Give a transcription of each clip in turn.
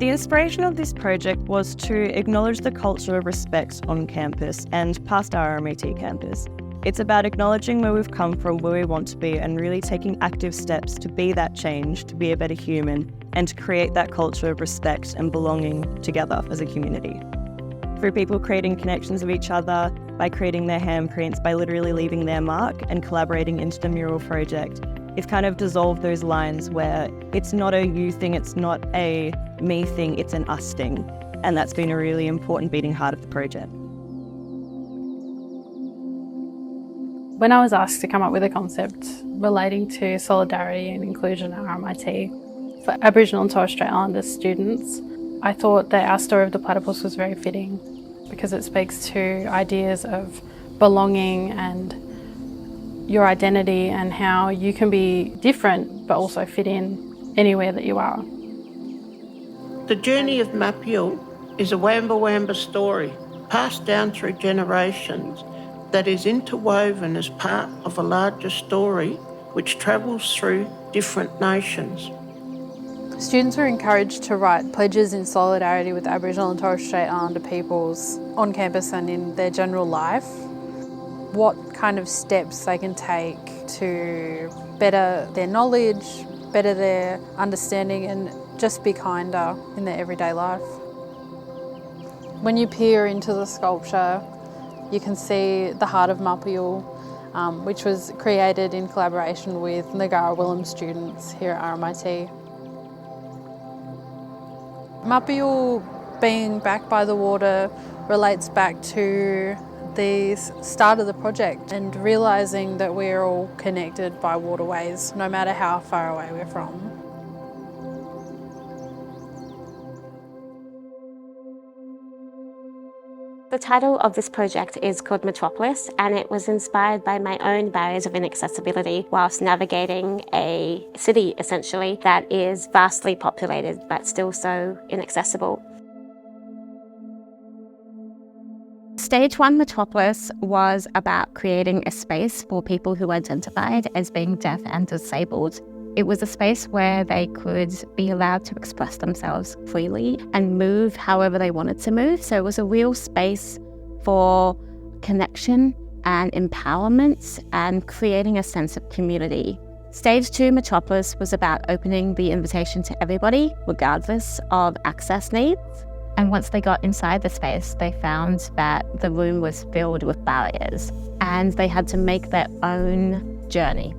The inspiration of this project was to acknowledge the culture of respect on campus and past our RMIT campus. It's about acknowledging where we've come from, where we want to be, and really taking active steps to be that change, to be a better human, and to create that culture of respect and belonging together as a community. Through people creating connections with each other, by creating their handprints, by literally leaving their mark and collaborating into the mural project, it's kind of dissolved those lines where it's not a you thing, it's not a me thing, it's an us thing. And that's been a really important beating heart of the project. When I was asked to come up with a concept relating to solidarity and inclusion at RMIT for Aboriginal and Torres Strait Islander students, I thought that our story of the platypus was very fitting because it speaks to ideas of belonging and your identity and how you can be different but also fit in anywhere that you are. The journey of Mapil is a Wamba Wamba story passed down through generations that is interwoven as part of a larger story which travels through different nations. Students were encouraged to write pledges in solidarity with Aboriginal and Torres Strait Islander peoples on campus and in their general life. What kind of steps they can take to better their knowledge, better their understanding, and just be kinder in their everyday life. When you peer into the sculpture, you can see the heart of Mapil, which was created in collaboration with Ngara Willem students here at RMIT. Mapil being back by the water relates back to the start of the project and realising that we're all connected by waterways, no matter how far away we're from. The title of this project is called Metropolis, and it was inspired by my own barriers of inaccessibility whilst navigating a city, essentially, that is vastly populated but still so inaccessible. Stage 1 Metropolis was about creating a space for people who identified as being deaf and disabled. It was a space where they could be allowed to express themselves freely and move however they wanted to move. So it was a real space for connection and empowerment and creating a sense of community. Stage 2 Metropolis was about opening the invitation to everybody, regardless of access needs. And once they got inside the space, they found that the room was filled with barriers and they had to make their own journey.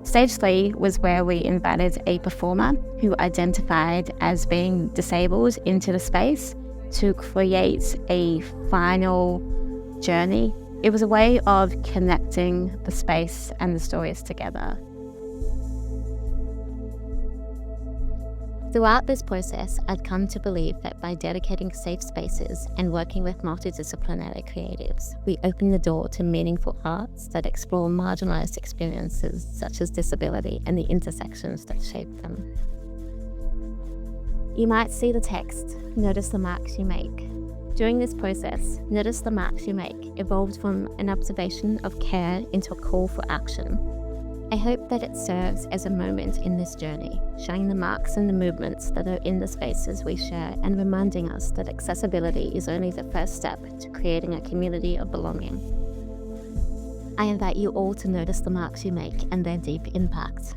Stage 3 was where we invited a performer who identified as being disabled into the space to create a final journey. It was a way of connecting the space and the stories together. Throughout this process, I'd come to believe that by dedicating safe spaces and working with multidisciplinary creatives, we open the door to meaningful arts that explore marginalised experiences such as disability and the intersections that shape them. You might see the text, "Notice the marks you make." During this process, "Notice the marks you make" evolved from an observation of care into a call for action. I hope that it serves as a moment in this journey, showing the marks and the movements that are in the spaces we share and reminding us that accessibility is only the first step to creating a community of belonging. I invite you all to notice the marks you make and their deep impact.